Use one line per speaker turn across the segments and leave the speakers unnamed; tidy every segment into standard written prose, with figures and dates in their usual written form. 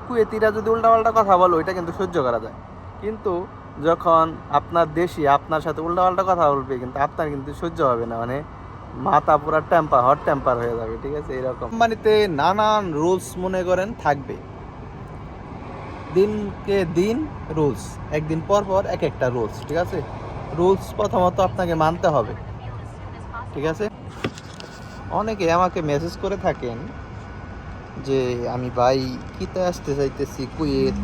কুয়েতিরা যদি উল্টাপাল্টা কথা বলে ওইটা কিন্তু সহ্য করা যায়, কিন্তু যখন আপনার দেশি আপনার সাথে উল্টাপাল্টা কথা বলবে কিন্তু আপনার কিন্তু সহ্য হবে না, মানে মাথা পুরা হট টেম্পার হয়ে যাবে, ঠিক আছে? এরকম কোম্পানিতে নানান রুলস মনে করেন থাকবে, দিনকে দিন রুলস, একদিন পর পর এক একটা রুলস, ঠিক আছে? রুলস প্রথমত আপনাকে মানতে হবে, ঠিক আছে? অনেকে আমাকে মেসেজ করে থাকেন যে আমি ভাই কিতে আসতে চাইতেছি কুয়েত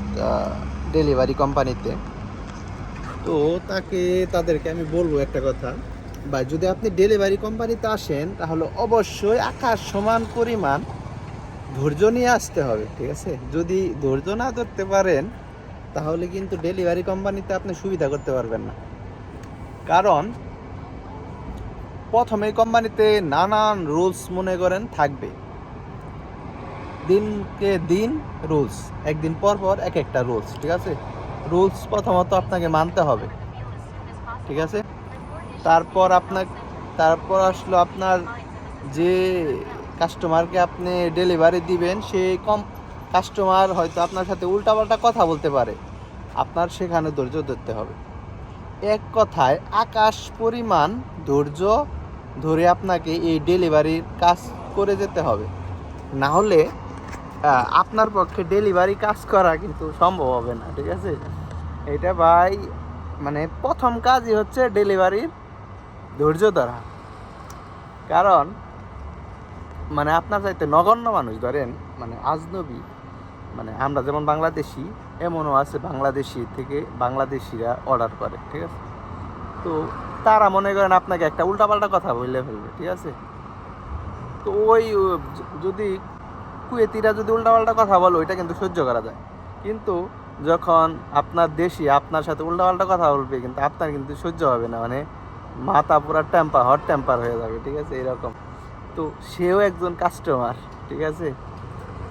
ডেলিভারি কোম্পানিতে। তো তাদেরকে আমি বলবো একটা কথা, ভাই যদি আপনি ডেলিভারি কোম্পানিতে আসেন তাহলে অবশ্যই আকাশ সমান পরিমাণ ধৈর্য নিয়ে আসতে হবে, ঠিক আছে? যদি ধৈর্য না ধরতে পারেন তাহলে কিন্তু ডেলিভারি কোম্পানিতে আপনি সুবিধা করতে পারবেন না। কারণ প্রথমে কোম্পানিতে নানান রুলস মনে করেন থাকবে, দিনকে দিন রুলস, একদিন পর পর এক একটা রুলস, ঠিক আছে? রুলস প্রথমত আপনাকে মানতে হবে, ঠিক আছে? তারপর আসলো আপনার যে কাস্টমারকে আপনি ডেলিভারি দিবেন সেই কাস্টমার হয়তো আপনার সাথে উল্টাপাল্টা কথা বলতে পারে, আপনার সেখানে ধৈর্য ধরতে হবে। এক কথায় আকাশ পরিমাণ ধৈর্য ধরে আপনাকে এই ডেলিভারির কাজ করে যেতে হবে, না হলে আপনার পক্ষে ডেলিভারি কাজ করা কিন্তু সম্ভব হবে না, ঠিক আছে? এটা ভাই মানে প্রথম কাজই হচ্ছে ডেলিভারির ধৈর্য ধরা। কারণ মানে আপনার চাইতে নগণ্য মানুষ, ধরেন মানে আজনবী, মানে আমরা যেমন বাংলাদেশি, এমনও আছে বাংলাদেশিরা অর্ডার করে, ঠিক আছে? তো তারা মনে করেন আপনাকে একটা উল্টাপাল্টা কথা বলে ফেলবে, ঠিক আছে? তো যদি কুয়েতিরা যদি উল্টাপাল্টা কথা বলে ওইটা কিন্তু সহ্য করা যায়, কিন্তু যখন আপনার দেশি আপনার সাথে উল্টাপাল্টা কথা বলবে কিন্তু আপনার কিন্তু সহ্য হবে না, মানে মাথা পুরা হট টেম্পার হয়ে যাবে, ঠিক আছে? এরকম। তো সেও একজন কাস্টমার, ঠিক আছে?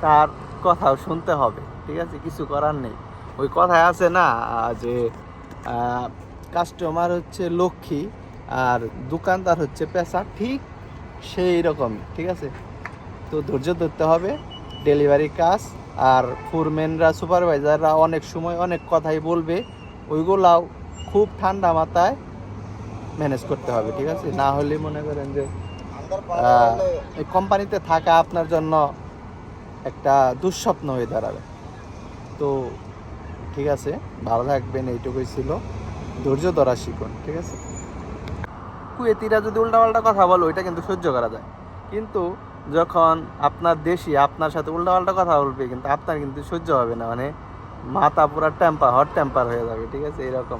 তার কথাও শুনতে হবে, ঠিক আছে? কিছু করার নেই। ওই কথায় আছে না যে কাস্টমার হচ্ছে লক্ষ্মী আর দোকানদার হচ্ছে পেশা, ঠিক সেই রকমই, ঠিক আছে? তো ধৈর্য ধরতে হবে ডেলিভারি কাজ। আর ফোরম্যানরা সুপারভাইজাররা অনেক সময় অনেক কথাই বলবে, ওইগুলাও খুব ঠান্ডা মাথায় ম্যানেজ করতে হবে, ঠিক আছে? না হলে মনে করেন যে এই কোম্পানিতে থাকা আপনার জন্য একটা দুঃস্বপ্ন হয়ে দাঁড়াবে। তো ঠিক আছে, ভালো থাকবেন, এইটুকুই ছিল। ধৈর্য ধরা শিখুন, ঠিক আছে? কুয়েতিরা যদি উল্টাপাল্টা কথা বলে ওইটা কিন্তু সহ্য করা যায়, কিন্তু যখন আপনার দেশি আপনার সাথে উল্টাপাল্টা কথা বলবে কিন্তু আপনার কিন্তু সহ্য হবে না, মানে মাথা পুরা হট টেম্পার হয়ে যাবে, ঠিক আছে? এরকম।